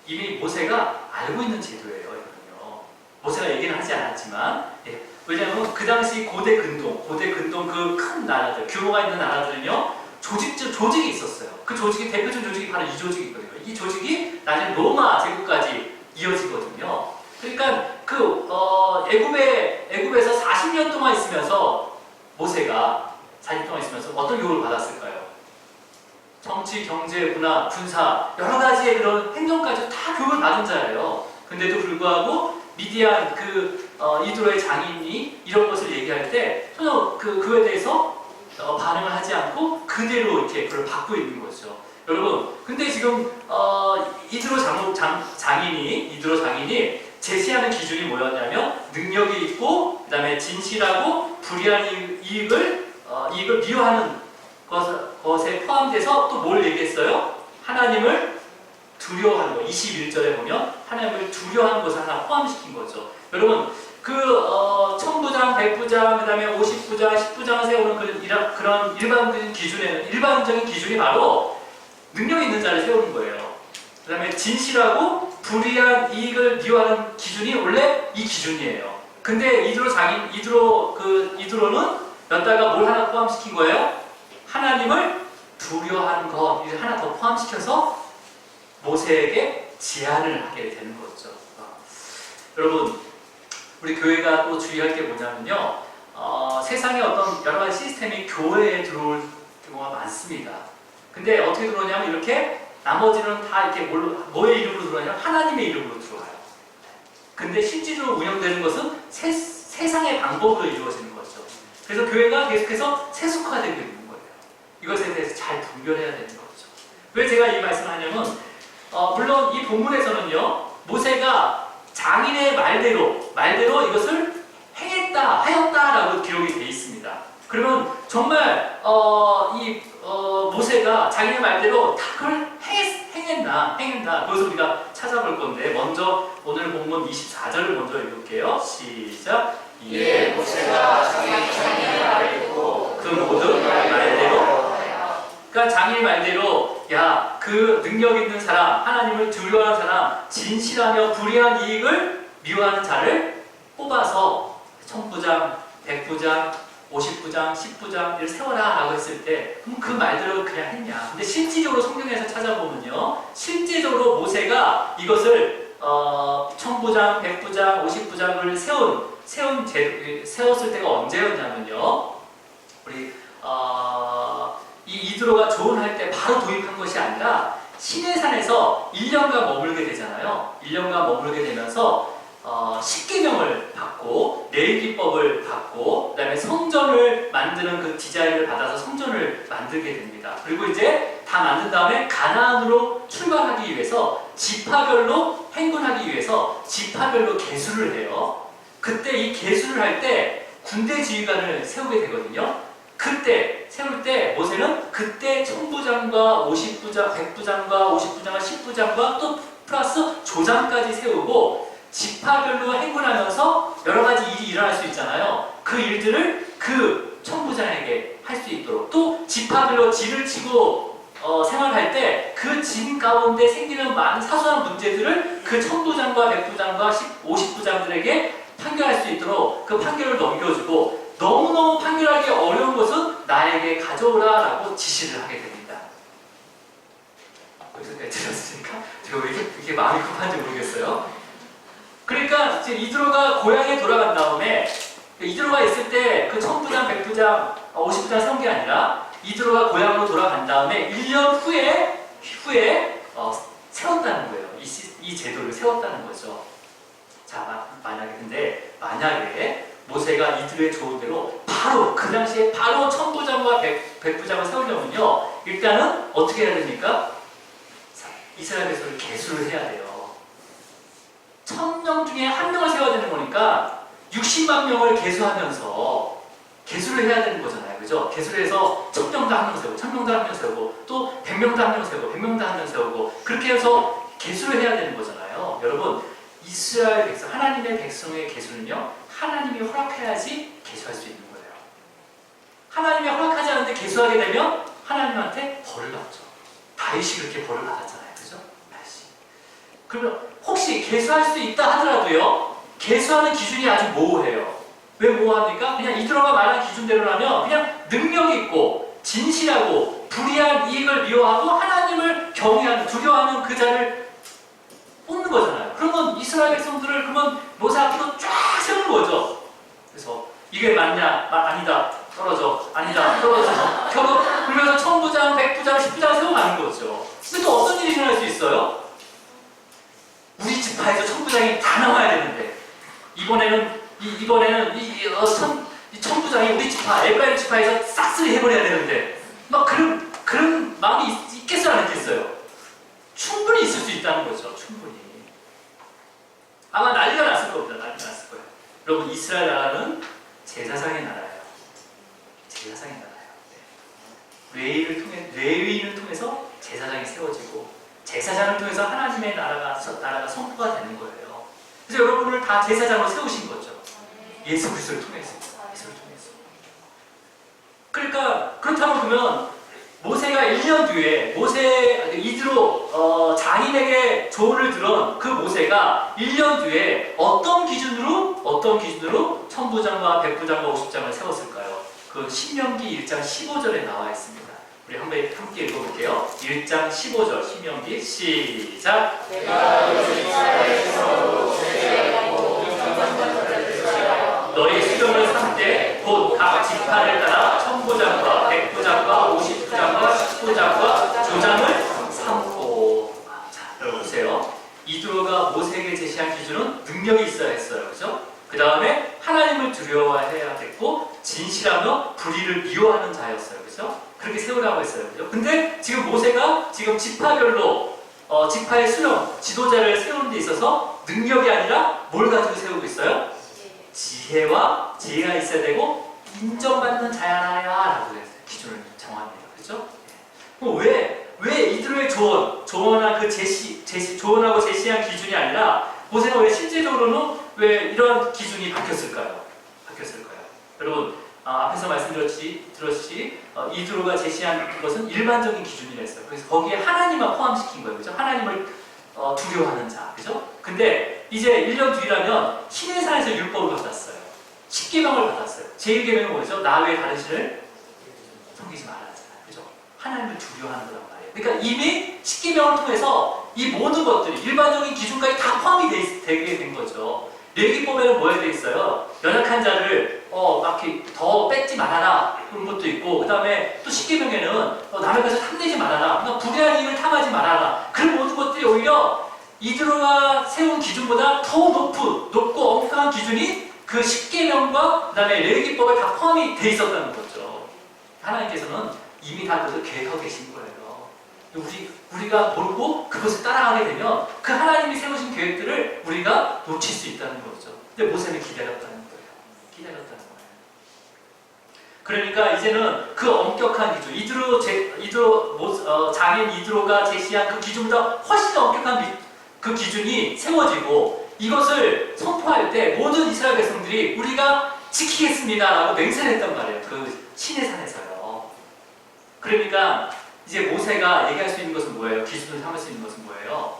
이미 모세가 알고 있는 제도예요. 이거는요. 모세가 얘기는 하지 않았지만, 예. 왜냐하면 그 당시 고대 근동 그 큰 나라들, 규모가 있는 나라들은요, 조직이 있었어요. 그 조직이, 대표적인 조직이 바로 이 조직이거든요. 이 조직이 나중에 로마 제국까지 이어지거든요. 그러니까 애굽에서 40년 동안 있으면서 모세가 40년 동안 있으면서 어떤 교육을 받았을까요? 정치, 경제, 문화, 군사 여러 가지의 그런 행정까지 다 교육을 받은 자예요. 근데도 불구하고 미디안 이드로의 장인이 이런 것을 얘기할 때 전혀 그에 대해서 반응을 하지 않고 그대로 이렇게 그걸 받고 있는 거죠. 여러분, 근데 지금 이드로 장인이 제시하는 기준이 뭐였냐면 능력이 있고 그다음에 진실하고 불의한 이익을 미워하는 것에 포함돼서 또 뭘 얘기했어요? 하나님을 두려워하는 거. 21절에 보면 하나님을 두려워하는 것을 하나 포함시킨 거죠. 여러분, 천부장, 백부장, 그 다음에 50부장, 10부장을 세우는 그런 일반적인 기준이 바로 능력 있는 자를 세우는 거예요. 그 다음에 진실하고 불의한 이익을 미워하는 기준이 원래 이 기준이에요. 근데 이드로는 여기다가 뭘 하나 포함시킨 거예요? 하나님을 두려워하는 것, 이걸 하나 더 포함시켜서 모세에게 제안을 하게 되는 거죠. 여러분, 우리 교회가 또 주의할 게 뭐냐면요, 세상에 어떤 여러 가지 시스템이 교회에 들어올 경우가 많습니다. 근데 어떻게 들어오냐면 이렇게 나머지는 다 이렇게 뭐의 이름으로 들어오냐면 하나님의 이름으로 들어와요. 근데 실질적으로 운영되는 것은 세상의 방법으로 이루어지는 거죠. 그래서 교회가 계속해서 세속화되고 있는 거예요. 이것에 대해서 잘 분별해야 되는 거죠. 왜 제가 이 말씀을 하냐면 물론 이 본문에서는요, 모세가 장인의 말대로 이것을 하였다라고 기록이 되어 있습니다. 그러면 정말 모세가 자기의 말대로 다 그걸 행했나? 그것을 우리가 찾아볼 건데, 먼저 오늘 본문 24절을 먼저 읽을게요. 시작. 이에 모세가 장인의 말을 듣고 그 모든 말대로, 그러니까 장인의 말대로, 야, 그 능력 있는 사람, 하나님을 두려워하는 사람, 진실하며 불의한 이익을 미워하는 자를 뽑아서 천부장, 백부장, 50부장, 10부장을 세워라 라고 했을 때 그럼 그 말대로 그냥 했냐? 근데 실질적으로 성경에서 찾아보면요, 실제적으로 모세가 이것을 천부장, 백부장, 50부장을 세웠을 때가 언제였냐면요, 우리 이 이드로가 조언할 때 바로 도입한 것이 아니라 시내산에서 1년간 머물게 되잖아요. 1년간 머물게 되면서 십계명을 받고 레위기법을 받고 그다음에 성전을 만드는 그 디자인을 받아서 성전을 만들게 됩니다. 그리고 이제 다 만든 다음에 가나안으로 출발하기 위해서 지파별로 행군하기 위해서 지파별로 계수를 해요. 그때 이 계수를 할 때 군대 지휘관을 세우게 되거든요. 그때 세울 때 모세는 그때 천부장과 50부장, 100부장과 50부장과 10부장과 또 플러스 조장까지 세우고 지파별로 행군하면서 여러 가지 일이 일어날 수 있잖아요. 그 일들을 그 천부장에게 할 수 있도록, 또 지파별로 진을 치고 생활할 때 그 진 가운데 생기는 많은 사소한 문제들을 그 천부장과 100부장과 50부장들에게 판결할 수 있도록 그 판결을 넘겨주고, 너무너무 판결하기 어려운 것은 나에게 가져오라 라고 지시를 하게 됩니다. 여기서까지 들었으니까 제가 왜 이렇게 마음이 급한지 모르겠어요. 그러니까 이제 이드로가 고향에 돌아간 다음에, 이드로가 있을 때 그 천부장, 백부장, 50부장 세운 게 아니라 이드로가 고향으로 돌아간 다음에 1년 후에 세웠다는 거예요. 이 제도를 세웠다는 거죠. 자, 만약에 모세가 이드로의 조언대로 그 당시에 바로 천부장과 백부장을 세우려면요, 일단은 어떻게 해야 됩니까? 이스라엘 백성을 계수를 해야 돼요. 1000명 중에 1명을 세워야 되는 거니까 60만 명을 계수하면서 계수를 해야 되는 거잖아요. 그죠? 그죠? 개수를 해서 1000명도 한 명 세우고 1000명도 한 명 세우고 또 100명도 한 명 세우고 100명도 한 명 세우고 그렇게 해서 개수를 해야 되는 거잖아요. 여러분 이스라엘 백성 하나님의 백성의 개수는요 하나님이 허락해야지 개수할 수 있는 거예요. 하나님이 허락하지 않는데 개수하게 되면 하나님한테 벌을 받죠. 다윗이 그렇게 벌을 받았잖아요. 그죠? 다윗이. 그러면 혹시 개수할 수 있다 하더라도요 개수하는 기준이 아주 모호해요. 왜 모호합니까? 그냥 이드로가 말한 기준대로라면 그냥 능력 있고 진실하고 불의한 이익을 미워하고 하나님을 경외하는 두려워하는 그 자를 뽑는 거잖아요. 그러면 이스라엘 백성들을 그러면 모세 앞으로 쫙 세우는 거죠. 그래서 이게 맞냐? 아니다. 떨어져. 아니다. 떨어져. 결국 그러면서 1000부장, 100부장, 10부장 세워가는 거죠. 근데 또 어떤 일이 일어날 수 있어요? 우리 지파에서 1000부장이 다 나와야 되는데 이번에는 이 1000부장이 우리 지파, 에브라임 지파에서 싹쓸이 해버려야 되는데 막 그런 마음이 있겠어요? 안 있겠어요? 충분히 있을 수 있다는 거죠. 충분히. 아마 난리가 났을 겁니다. 난리가 났을 거예요. 여러분 이스라엘 나라는 제사장의 나라예요. 제사장의 나라예요. 레위인을 통해서 제사장이 세워지고 제사장을 통해서 하나님의 나라가 선포가 되는 거예요. 그래서 여러분을 다 제사장으로 세우신 거죠. 예수 그리스도를 통해서. 예수를 통해서. 그러니까 그렇다고 그러면 모세가 1년 뒤에 이드로 장인에게 조언을 들은 그 모세가 1년 뒤에 어떤 기준으로 1000부장과 100부장과 50장을 세웠을까요? 그 신명기 1장 15절에 나와 있습니다. 우리 함께 읽어볼게요. 1장 15절 신명기 시작. 너희 수령을 삼되 곧 각 지파를 따라 1000부장과 100부장과 50부장과 10부장과 조장을 삼고. 자, 여러분 보세요. 이드로가 모세에게 제시한 기준은 능력이 있어야 했어요. 그죠? 그 다음에 하나님을 두려워해야 됐고 진실하며 불의를 미워하는 자였어요. 그죠? 그렇게 세우라고 했어요. 그죠? 근데 지금 모세가 지금 지파별로 지파의 수령, 지도자를 세우는 데 있어서 능력이 아니라 뭘 가지고 세우고 있어요? 지혜와 지혜가 있어야 되고 인정받는 자야야 라고 했어요. 기준을 정합니다. 그죠? 왜 이들의 조언한 그 조언하고 제시한 기준이 아니라 모세가 왜 실제적으로는 왜 이런 기준이 바뀌었을까요? 여러분 앞에서 말씀드렸듯이 이드로가 제시한 것은 일반적인 기준이랬어요. 그래서 거기에 하나님만 포함시킨 거예요. 그죠? 하나님을 두려워하는 자. 그죠? 근데 이제 1년 뒤라면 시내산에서 율법을 받았어요. 10계명을 받았어요. 제1계명은 뭐죠? 나 외에 다른 신을 섬기지 말아잖아요. 그죠? 하나님을 두려워하는 거란 말이에요. 그러니까 이미 10계명을 통해서 이 모든 것들이 일반적인 기준까지 다 포함이 되게 된 거죠. 레위기법에는 뭐에 돼 있어요? 연약한 자를 막 더 뺏지 말아라 그런 것도 있고 그 다음에 또 10계명에는 남의 것을 탐내지 말아라 그러니까 불의한 이익을 탐하지 말아라 그런 모든 것들이 오히려 이드로가 세운 기준보다 더 높고 엄격한 기준이 그 10계명과 그 다음에 레위기법에 다 포함이 돼 있었다는 거죠. 하나님께서는 이미 다 그것을 계획하고 계신 거예요. 우리가 모르고 그것을 따라가게 되면 그 하나님이 세우신 계획들을 우리가 놓칠 수 있다는 거죠. 근데 모세는 기다렸다는 거예요. 그러니까 이제는 그 엄격한 기준, 장인 이드로가 제시한 그 기준보다 훨씬 더 엄격한 그 기준이 세워지고 이것을 선포할 때 모든 이스라엘 백성들이 우리가 지키겠습니다라고 맹세를 했단 말이에요. 그 시내산에서요. 그러니까 이제 모세가 얘기할 수 있는 것은 뭐예요? 기준을 삼을 수 있는 것은 뭐예요?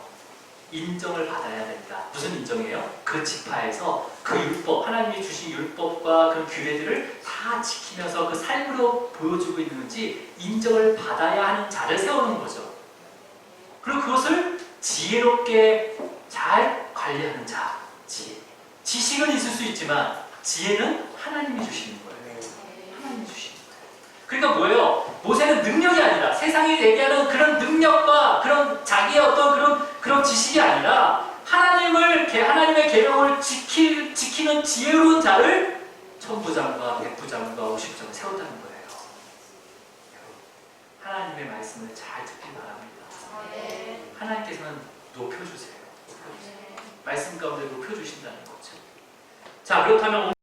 인정을 받아야 된다. 무슨 인정이에요? 그 지파에서 그 율법, 하나님이 주신 율법과 그 규례들을 다 지키면서 그 삶으로 보여주고 있는지 인정을 받아야 하는 자를 세우는 거죠. 그리고 그것을 지혜롭게 잘 관리하는 자, 지혜. 지식은 있을 수 있지만 지혜는 하나님이 주시는 거예요. 하나님이 주시는 거예요. 그러니까 뭐예요? 모세는 능력이 아니라 세상이 얘기하는 그런 능력과 그런 자기의 어떤 그런 지식이 아니라 하나님의 계명을 지키는 지혜로운 자를 1000부장과 100부장과 50부장을 세웠다는 거예요. 하나님의 말씀을 잘 듣길 바랍니다. 하나님께서는 높여주세요. 말씀 가운데 높여주신다는 거죠. 자, 그렇다면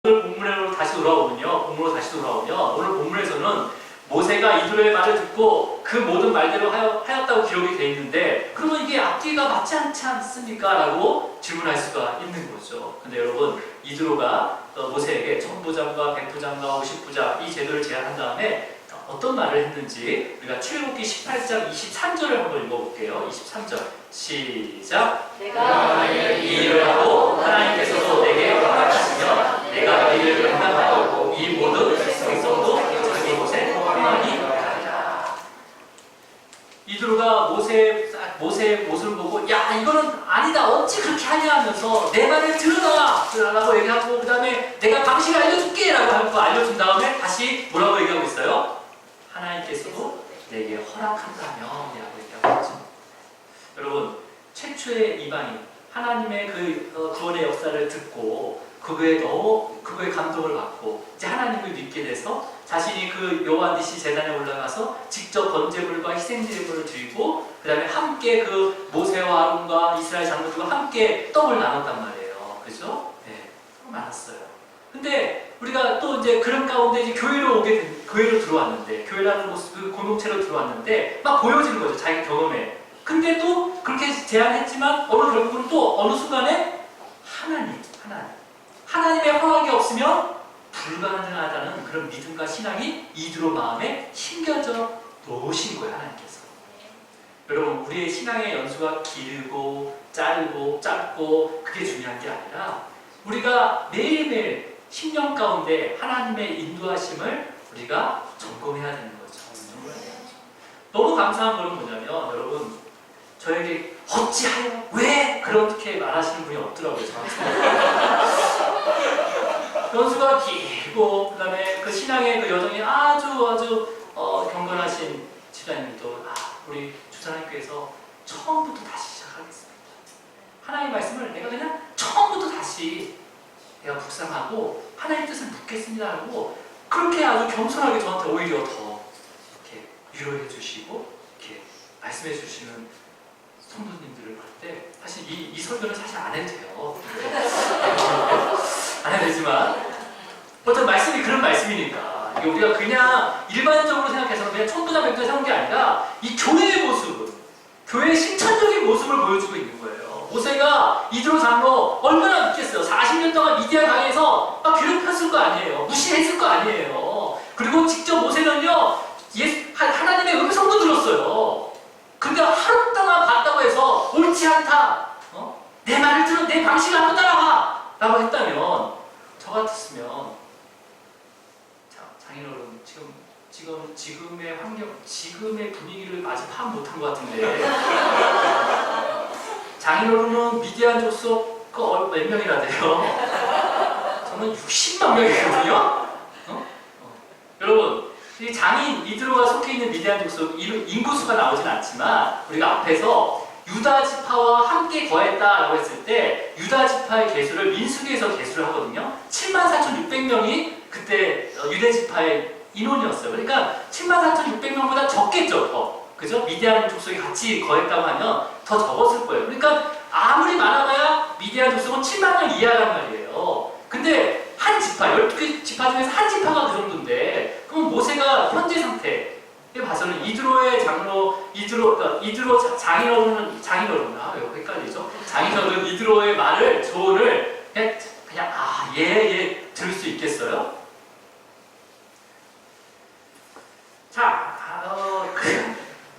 오늘 본문으로 다시 돌아오면요. 본문으로 다시 돌아오면 오늘 본문에서는 모세가 이드로의 말을 듣고 그 모든 말대로 하였다고 기록이 되어 있는데 그러면 이게 앞뒤가 맞지 않지 않습니까? 라고 질문할 수가 있는 거죠. 근데 여러분 이드로가 모세에게 천부장과 백부장과 오십부장 이 제도를 제안한 다음에 어떤 말을 했는지 우리가 출애굽기 18장 23절을 한번 읽어볼게요. 23절 시작. 내가 이 일을 하고 하나님께서도 내게 허락하시면 내가 이 일을 감당하고 이 모든 백성도 자기 곳에 평안히 가리라. 이드로가 모세의 모습을 보고 야 이거는 아니다 어찌 그렇게 하냐 하면서 내 말을 들으라 라고 얘기하고 그 다음에 내가 방식을 알려줄게 라고 하고 알려준 다음에 다시 뭐라고 얘기하고 있어요? 하나님께서도 내게 허락한다며 라고 얘기하고 있죠. 여러분 최초의 이방인 하나님의 그 구원의 역사를 듣고 그거에 감동을 받고 이제 하나님을 믿게 돼서 자신이 그 여호와니시 제단에 올라가서 직접 번제물과 희생제물을 드리고 그 다음에 함께 그 모세와 아론과 이스라엘 장로들과 함께 떡을 나눴단 말이에요. 그죠? 네, 많았어요. 근데 우리가 또 이제 그런 가운데 이제 교회로 들어왔는데 교회라는 모습 그 공동체로 들어왔는데 막 보여지는 거죠. 자기 경험에. 근데 또 그렇게 제안했지만 결국은 또 어느 순간에 하나님의 허락이 없으면 불가능하다는 그런 믿음과 신앙이 이드로 마음에 심겨져 놓으신 거예요. 하나님께서. 여러분 우리의 신앙의 연수가 길고 짧고 그게 중요한 게 아니라 우리가 매일매일 10년 가운데 하나님의 인도하심을 우리가 점검해야 되는 거죠. 너무 감사한 거는 뭐냐면 여러분 저에게 어찌하여 왜 그렇게 말하시는 분이 없더라고요. 연수가 길고 그 다음에 그 신앙의 그 여정이 아주 경건하신 집사님도 우리 주산학교에서 처음부터 다시 시작하겠습니다. 하나님의 말씀을 내가 그냥 처음부터 다시 내가 묵상하고 하나님 뜻을 묻겠습니다 하고 그렇게 아주 겸손하게 저한테 오히려 더 이렇게 위로해 주시고 이렇게 말씀해 주시는 성도님들을 볼 때 사실 이 설교는 사실 안 해도 돼요. 안 해도 되지만 어떤 말씀이 그런 말씀이니까 이게 우리가 그냥 일반적으로 생각해서 그냥 천부장 백부장 세운 게 아니라 이 교회의 모습을 교회의 실천적인 모습을 보여주고 있는 거예요. 모세가 이드로 장로 얼마나 믿겠어요. 40년 동안 미디안 강에서 막 괴롭혔을 거 아니에요. 무시했을 거 아니에요. 그리고 직접 모세는요 하나님의 음성도 들었어요. 근데 하루 동안 봤다고 해서 옳지 않다. 내 말을 들어 내 방식을 한번 따라가 라고 했다면 저 같았으면 장인어른 지금의 환경 지금의 분위기를 아직 파악 못한 것 같은데 장인어른은 미디안 족속 몇 명이나 돼요? 저는 60만 명이거든요. 여러분 이 장인 이드로가 속해 있는 미디안 족속 인구수가 나오진 않지만 우리가 앞에서 유다 지파와 함께 거했다라고 했을 때 유다 지파의 개수를 민수기에서 개수를 하거든요. 74,600명이 그때 유대 지파의 인원이었어요. 그러니까 74,600명보다 적겠죠. 그죠? 미디안 족속이 같이 거했다고 하면 더 적었을 거예요. 그러니까 아무리 많아봐야 미디안 족속은 7만 명 이하란 말이에요. 근데 한 지파, 12개 지파 중에서 한 지파가 그 정도인데 그럼 모세가 현재 상태에 봐서는 이드로의 장로, 이드로 장인어른은 이거 헷갈리죠? 장인어른 이드로의 조언을 그냥 예 들을 수 있겠어요? 자,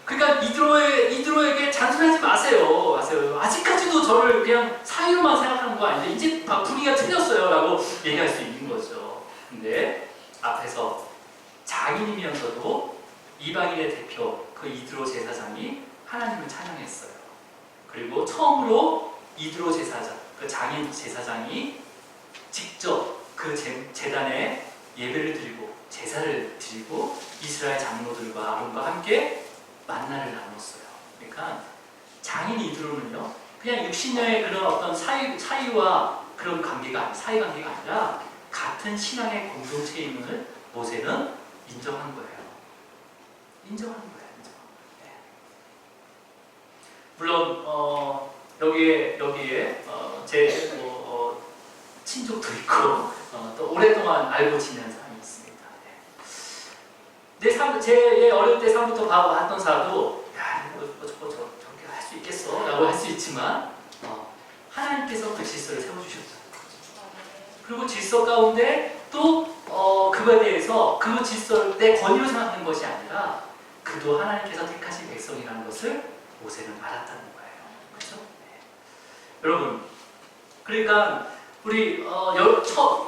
그러니까 이드로에게 잔소리하지 마세요. 아직까지도 저를 그냥 사이로만 생각하는 거 아닌데 이제 분위기가 틀렸어요라고 얘기할 수 있는 거죠. 근데 앞에서 장인이면서도 이방인의 대표 그 이드로 제사장이 하나님을 찬양했어요. 그리고 처음으로 이드로 제사장, 그 장인 제사장이 직접 그 제단에 예배를 드리고 제사를 드리고 이스라엘 장로들과 아론과 함께 만나를 나눴어요. 그러니까 장인 이드로는요 그냥 60년의 그런 어떤 사이와 그런 사이 관계가 아니라 같은 신앙의 공동체임을 모세는 인정한 거예요. 네. 물론 여기에 제 친족도 있고 또 오랫동안 알고 지내는 사람이 있습니다. 제 어릴 때 삶부터 봐왔던 사도 야 저렇게 할 수 있겠어 라고 할 수 있지만 하나님께서 그 질서를 세워주셨다. 그리고 질서 가운데 또 그거에 대해서 그 질서를 내 권위로 생각하는 것이 아니라 그도 하나님께서 택하신 백성이라는 것을 모세는 알았다는 거예요. 그렇죠? 네. 여러분, 그러니까 우리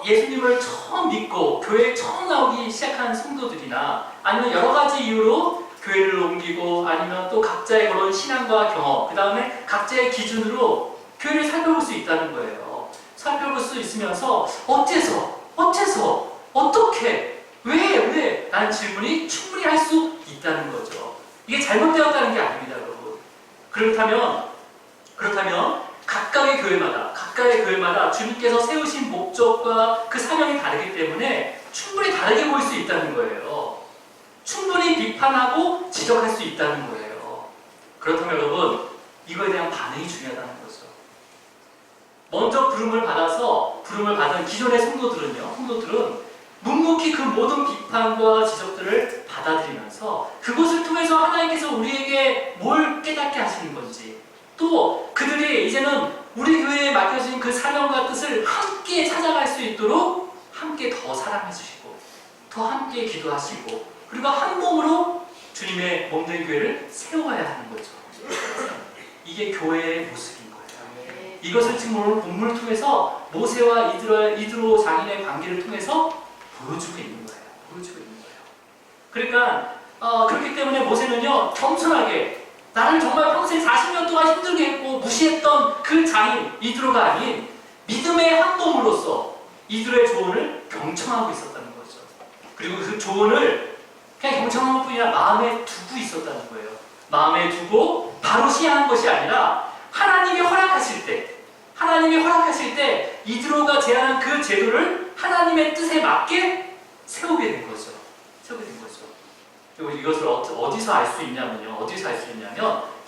예수님을 처음 믿고 교회에 처음 나오기 시작한 성도들이나 아니면 여러 가지 이유로 교회를 옮기고 아니면 또 각자의 그런 신앙과 경험, 그 다음에 각자의 기준으로 교회를 살펴볼 수 있다는 거예요. 살펴볼 수 있으면서 어째서 어떻게 왜 라는 질문이 충분히 할 수 있다는 거죠. 이게 잘못되었다는 게 아닙니다, 여러분. 그렇다면 각각의 교회마다 주님께서 세우신 목적과 그 사명이 다르기 때문에 충분히 다르게 보일 수 있다는 거예요. 충분히 비판하고 지적할 수 있다는 거예요. 그렇다면 여러분, 이거에 대한 반응이 중요하다는 거죠. 먼저 부름을 받은 기존의 성도들은 묵묵히 그 모든 비판과 지적들을 받아들이면서 그것을 통해서 하나님께서 우리에게 뭘 깨닫게 하시는 건지, 또 그들이 이제는 우리 교회에 맡겨진 그 사명과 뜻을 함께 찾아갈 수 있도록 함께 더 사랑해 주시고 더 함께 기도하시고 그리고 한 몸으로 주님의 몸된 교회를 세워야 하는 거죠. 이게 교회의 모습인 거예요. 이것을 지금 오늘 본문을 통해서 모세와 이드로 장인의 관계를 통해서 보여주고 있는 거예요. 그러니까 그렇기 때문에 모세는요, 겸손하게 나를 정말 평생 40년 동안 힘들게 했고 무시했던 그 장인 이드로가 아닌 믿음의 한 몸으로서 이드로의 조언을 경청하고 있었다는 거죠. 그리고 그 조언을 그냥 경청한 것 뿐이라 마음에 두고 있었다는 거예요. 마음에 두고 바로 시행한 것이 아니라 하나님이 허락하실 때 이드로가 제안한 그 제도를 하나님의 뜻에 맞게 세우게 된 거죠. 그리고 이것을 어디서 알 수 있냐면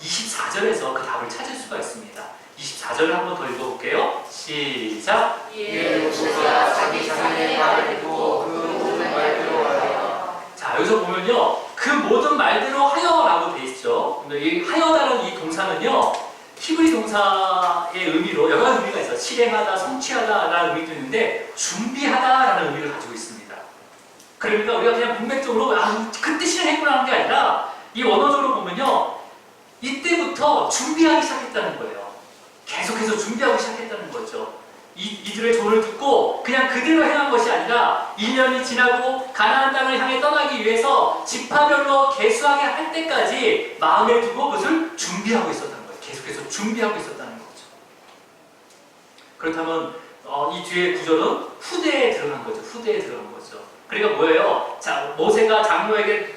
24절에서 그 답을 찾을 수가 있습니다. 24절을 한번 더 읽어볼게요. 시작. 모세가 자기 장인의 말을 듣고 그 모든 말대로 하여. 자, 여기서 보면요, 그 모든 말대로 하여라고 돼 있죠. 근데 이 하여라는 이 동사는요, 히브리 동사의 의미로 여러 가지 의미가 있어요. 실행하다, 성취하다라는 의미도 있는데 준비하다라는 의미를 가지고 있습니다. 그러니까 우리가 그냥 문맥적으로 그때 실행했구나 하는 게 아니라 이 원어적으로 보면요, 이때부터 준비하기 시작했다는 거예요. 계속해서 준비하기 시작했다는 거죠. 이들의 조언을 듣고 그냥 그대로 행한 것이 아니라 1년이 지나고 가나안 땅을 향해 떠나기 위해서 지파별로 계수하게 할 때까지 마음에 두고 그것을 준비하고 있었다는 거예요. 계속해서 준비하고 있었다는 거죠. 그렇다면 이 뒤에 구절은 후대에 들어간 거죠. 그러니까 뭐예요? 자, 모세가 장로를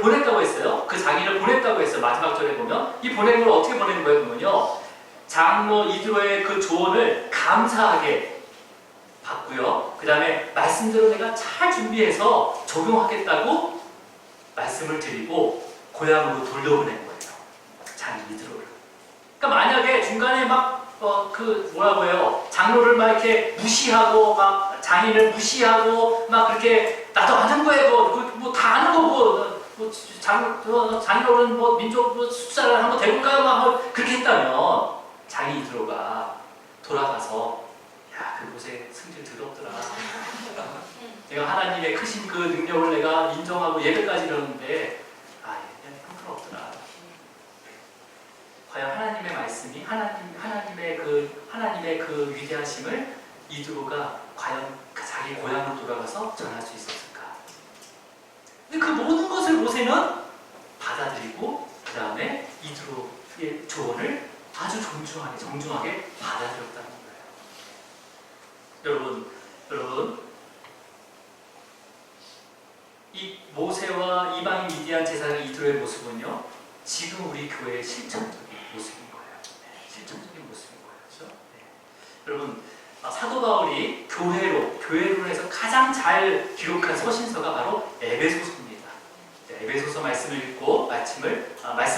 보냈다고 했어요. 그 장인을 보냈다고 했어요. 마지막 절에 보면 이 보낸 걸 어떻게 보내는 거예요? 그러면요, 장로 이드로의 그 조언을 감사하게 받고요. 그 다음에 말씀대로 내가 잘 준비해서 적용하겠다고 말씀을 드리고 고향으로 돌려보낸 거예요. 장인 이드로를. 그러니까 만약에 중간에 장로를 막 이렇게 무시하고 막 장인을 무시하고 막 그렇게 나도 아는 거예요. 다 아는 거고 장로는 민족 숫자를 한번 대볼까요? 막 그렇게 했다면 장인 이드로가 돌아가서 그 곳에 승질 더럽더라. 내가 하나님의 크신 그 능력을 내가 인정하고 예배까지 이러는데 형편없더라. 과연 하나님의 말씀이 하나님의 그 위대하심을 이드로가 과연 자기 고향으로 돌아가서 전할 수 있었을까? 근데 그 모든 것을 모세는 받아들이고 그 다음에 이드로의 조언을 아주 정중하게 받아들였다는 거예요. 여러분, 이 모세와 이방인 미디안 제사장 이드로의 모습은요, 지금 우리 교회의 실천적인 모습인 거예요. 그렇죠? 여러분, 사도 바울이 교회로 해서 가장 잘 기록한 서신서가 바로 에베소서입니다. 에베소서 말씀을 읽고 말씀을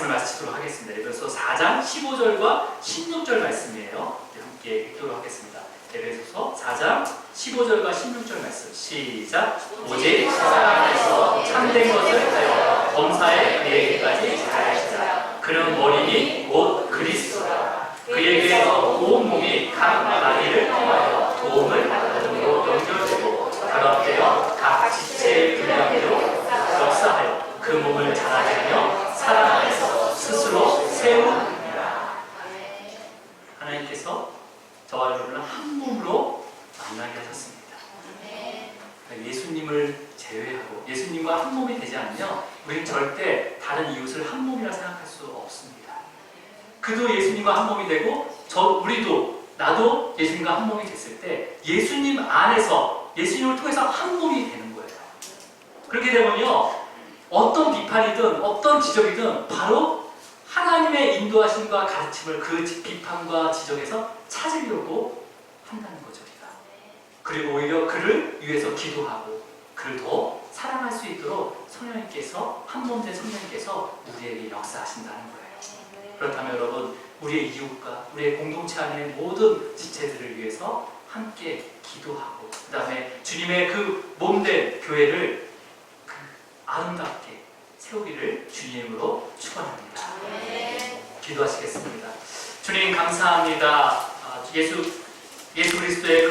마치도록 하겠습니다. 에베소서 4장 15절과 16절 말씀이에요. 함께 읽도록 하겠습니다. 에베소서 4장 15절과 16절 말씀 시작. 오직 사랑 안에서 참된 것을 인도하여 그에게까지 자라시라. 그는 머리니 곧 그리스도라. 그에게서 온 몸이 각 나라를 통하여 도움을 받음으로 연결되고 결합되어 각 지체의 분량대로 역사하여 그 몸을 자라게 하며 사랑 안에서 스스로 세우느니라. 하나님께서 저와 여러분을 한 몸으로 만나게 하셨습니다. 그러니까 예수님을 제외하고 예수님과 한 몸이 되지 않으면 우리는 절대 다른 이웃을 한 몸이라 생각할 수 없습니다. 그도 예수님과 한 몸이 되고 우리도 나도 예수님과 한 몸이 됐을 때 예수님 안에서 예수님을 통해서 한 몸이 되는 거예요. 그렇게 되면요, 어떤 비판이든 어떤 지적이든 바로 하나님의 인도하심과 가르침을 그 비판과 지적에서 찾으려고 한다는 거죠. 우리가. 그리고 오히려 그를 위해서 기도하고 그를 더 사랑할 수 있도록 성령님께서 한 몸 된 성령님께서 우리에게 역사하신다는 거예요. 그렇다면 여러분, 우리의 이웃과 우리의 공동체 안에 모든 지체들을 위해서 함께 기도하고 그 다음에 주님의 그 몸된 교회를 그 아름답게 세우기를 주님으로 축원합니다. 기도하시겠습니다. 주님 감사합니다. 예수 그리스도의 그